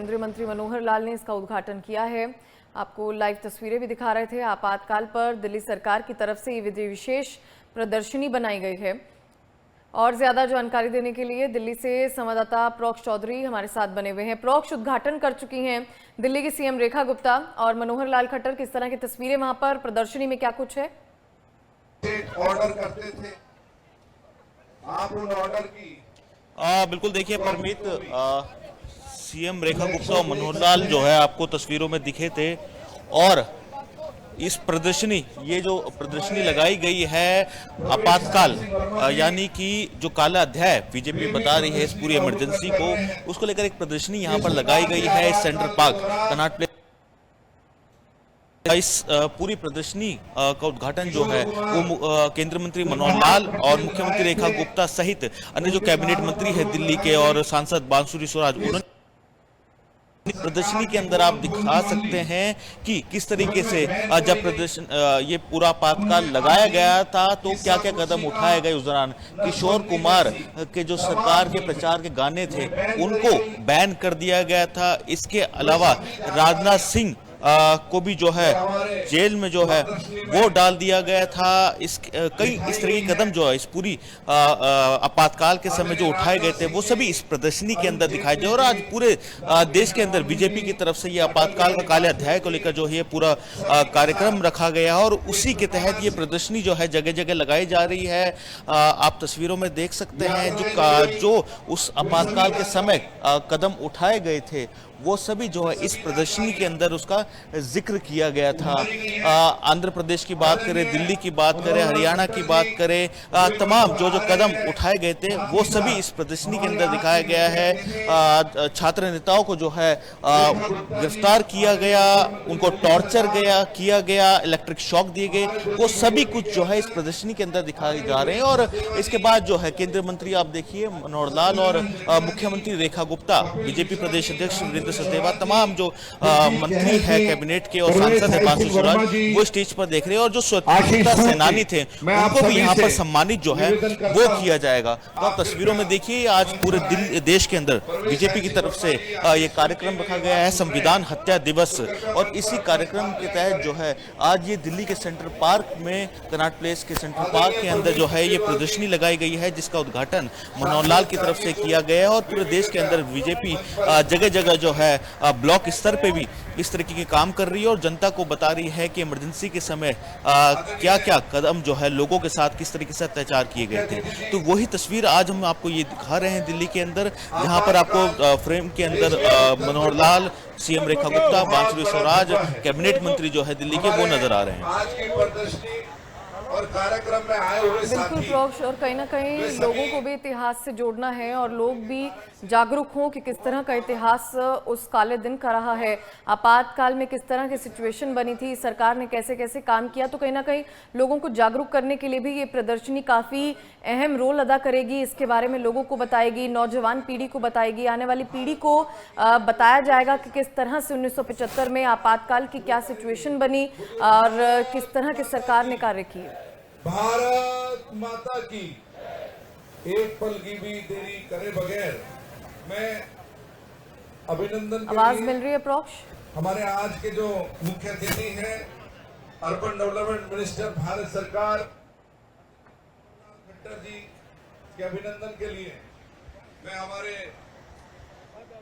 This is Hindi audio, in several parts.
केंद्रीय मंत्री मनोहर लाल ने इसका उद्घाटन किया है। आपको लाइव तस्वीरें भी दिखा रहे थे। आपातकाल पर दिल्ली सरकार की तरफ से ये विशेष प्रदर्शनी बनाई गई है। और ज्यादा जानकारी देने के लिए दिल्ली से संवाददाता प्रोक्ष चौधरी हमारे साथ बने हुए हैं। प्रोक्ष, उद्घाटन कर चुकी हैं दिल्ली की सीएम रेखा गुप्ता और मनोहर लाल खट्टर। किस तरह की तस्वीरें वहां पर प्रदर्शनी में क्या कुछ है? ऑर्डर करते थे आप उन ऑर्डर की बिल्कुल देखिए परमीत, सीएम रेखा गुप्ता और मनोहर लाल जो है आपको तस्वीरों में दिखे थे। और इस प्रदर्शनी, ये जो प्रदर्शनी लगाई गई है आपातकाल, यानी कि जो काला अध्याय बीजेपी बता रही है इस पूरी इमरजेंसी को, उसको लेकर एक प्रदर्शनी यहाँ पर लगाई गई है सेंट्रल पार्क कनॉट प्लेस। इस पूरी प्रदर्शनी का उद्घाटन जो है वो केंद्रीय मंत्री मनोहर लाल और मुख्यमंत्री रेखा गुप्ता सहित अन्य जो कैबिनेट मंत्री है दिल्ली के और सांसद बांसुरी स्वराज, उन्होंने प्रदर्शनी के अंदर आप दिखा सकते हैं कि किस तरीके से जब प्रदर्शन ये पूरा आपातकाल लगाया गया था तो क्या क्या कदम उठाए गए। उस दौरान किशोर कुमार के जो सरकार के प्रचार के गाने थे उनको बैन कर दिया गया था। इसके अलावा राजनाथ सिंह को भी जो है जेल में जो है वो डाल दिया गया था। कई इस तरह के कदम जो है इस पूरी आपातकाल के समय जो उठाए गए थे वो सभी इस प्रदर्शनी के अंदर दिखाए गए। और आज पूरे देश के अंदर बीजेपी की तरफ से ये आपातकाल का काले अध्याय को लेकर जो है पूरा कार्यक्रम रखा गया और उसी के तहत ये प्रदर्शनी जो है जगह जगह लगाई जा रही है। आप तस्वीरों में देख सकते हैं जो उस आपातकाल के समय कदम उठाए गए थे वो सभी जो है इस प्रदर्शनी के अंदर उसका जिक्र किया गया था। आंध्र प्रदेश की बात करें, दिल्ली की बात करें, हरियाणा की बात करें, तमाम जो कदम उठाए गए थे वो सभी इस प्रदर्शनी के अंदर दिखाया गया है। छात्र नेताओं को जो है गिरफ्तार किया गया, उनको टॉर्चर किया गया, इलेक्ट्रिक शॉक दिए गए, वो सभी कुछ जो है इस प्रदर्शनी के अंदर दिखाए जा रहे हैं। और इसके बाद जो है केंद्रीय मंत्री आप देखिए मनोहर लाल और मुख्यमंत्री रेखा गुप्ता, बीजेपी प्रदेश अध्यक्ष सचदेवा, तमाम जो मंत्री है कैबिनेट के और सांसद है बांसुरी स्वराज, वो स्टेज पर देख रहे हैं। और जो स्वतंत्रता सेनानी थे उनको भी यहाँ पर सम्मानित जो है वो किया जाएगा। तो आप तस्वीरों में देखिए आज पूरे देश के अंदर बीजेपी की तरफ से ये कार्यक्रम रखा गया है संविधान हत्या दिवस। और इसी कार्यक्रम के तहत जो है आज ये दिल्ली के सेंट्रल पार्क में कनॉट प्लेस के सेंट्रल पार्क के अंदर जो है ये प्रदर्शनी लगाई गई है जिसका उद्घाटन मनोहर लाल की तरफ से किया गया है। और पूरे देश के अंदर बीजेपी जगह जगह जो है ब्लॉक स्तर पे भी इस तरीके के काम कर रही है और जनता को बता रही है कि इमरजेंसी के समय क्या क्या कदम जो है लोगों के साथ किस तरीके से अत्याचार किए गए थे। तो वही तस्वीर आज हम आपको ये दिखा रहे हैं दिल्ली के अंदर, जहां पर आपको फ्रेम के अंदर मनोहर लाल, सीएम रेखा गुप्ता, बांसुरी स्वराज, कैबिनेट मंत्री जो है दिल्ली के वो नजर आ रहे हैं। और कार्यक्रम में आए हुए बिल्कुल प्रोक्ष, और कहीं ना कहीं लोगों को भी इतिहास से जोड़ना है और लोग भी जागरूक हों कि किस तरह का इतिहास उस काले दिन का रहा है, आपातकाल में किस तरह की सिचुएशन बनी थी, सरकार ने कैसे कैसे काम किया। तो कहीं ना कहीं लोगों को जागरूक करने के लिए भी ये प्रदर्शनी काफ़ी अहम रोल अदा करेगी। इसके बारे में लोगों को बताएगी, नौजवान पीढ़ी को बताएगी, आने वाली पीढ़ी को बताया जाएगा कि किस तरह से 1975 में आपातकाल की क्या सिचुएशन बनी और किस तरह की सरकार ने कार्य किए। भारत माता की एक पल की भी देरी करे बगैर मैं अभिनंदन। आवाज मिल रही है प्रोक्ष? हमारे आज के जो मुख्य अतिथि हैं अर्बन डेवलपमेंट मिनिस्टर भारत सरकार खट्टर जी के अभिनंदन के लिए मैं हमारे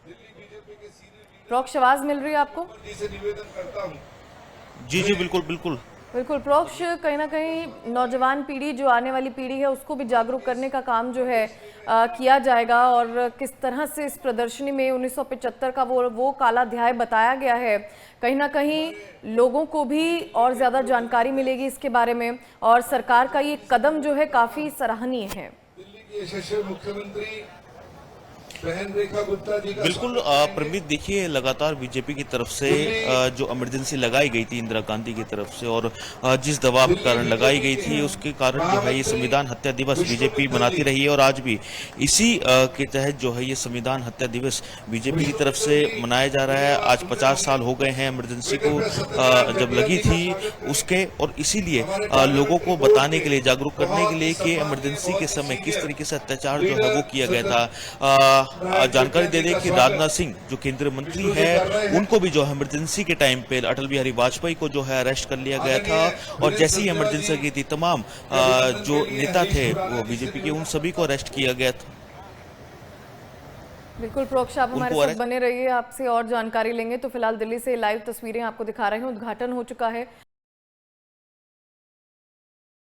दिल्ली बीजेपी के सीनियर प्रोक्ष, आवाज मिल रही है आपको? जी से निवेदन करता हूं। जी बिल्कुल बिल्कुल बिल्कुल प्रोक्ष, कहीं ना कहीं नौजवान पीढ़ी जो आने वाली पीढ़ी है उसको भी जागरूक करने का काम जो है किया जाएगा। और किस तरह से इस प्रदर्शनी में 1975 का वो काला अध्याय बताया गया है, कहीं ना कहीं लोगों को भी और ज़्यादा जानकारी मिलेगी इसके बारे में। और सरकार का ये कदम जो है काफ़ी सराहनीय है। दिल्ली के यशस्वी मुख्यमंत्री बहन रेखा गुप्ता जी का बिल्कुल प्रमित, देखिए लगातार बीजेपी की तरफ से जो इमरजेंसी लगाई गई थी इंदिरा गांधी की तरफ से और जिस दबाव के कारण लगाई गई थी उसके कारण जो है ये संविधान हत्या दिवस बीजेपी मनाती रही है। और आज भी इसी के तहत जो है ये संविधान हत्या दिवस बीजेपी की तरफ से मनाया जा रहा है। आज 50 साल हो गए हैं इमरजेंसी को जब लगी थी उसके, और इसीलिए लोगों को बताने के लिए, जागरूक करने के लिए कि इमरजेंसी के समय किस तरीके से अत्याचार जो है वो किया गया था। जानकारी दे दें कि राजनाथ सिंह जो केंद्रीय मंत्री है उनको भी जो है इमरजेंसी के टाइम पे अटल बिहारी वाजपेयी को जो है अरेस्ट कर लिया गया था, और जैसे ही इमरजेंसी की थी तमाम जो नेता थे वो बीजेपी के उन सभी को अरेस्ट किया गया था। बिल्कुल प्रोक्ष, आप हमारे साथ बने रहिए, आपसे और जानकारी लेंगे। तो फिलहाल दिल्ली से लाइव तस्वीरें आपको दिखा रहे हैं। उद्घाटन हो चुका है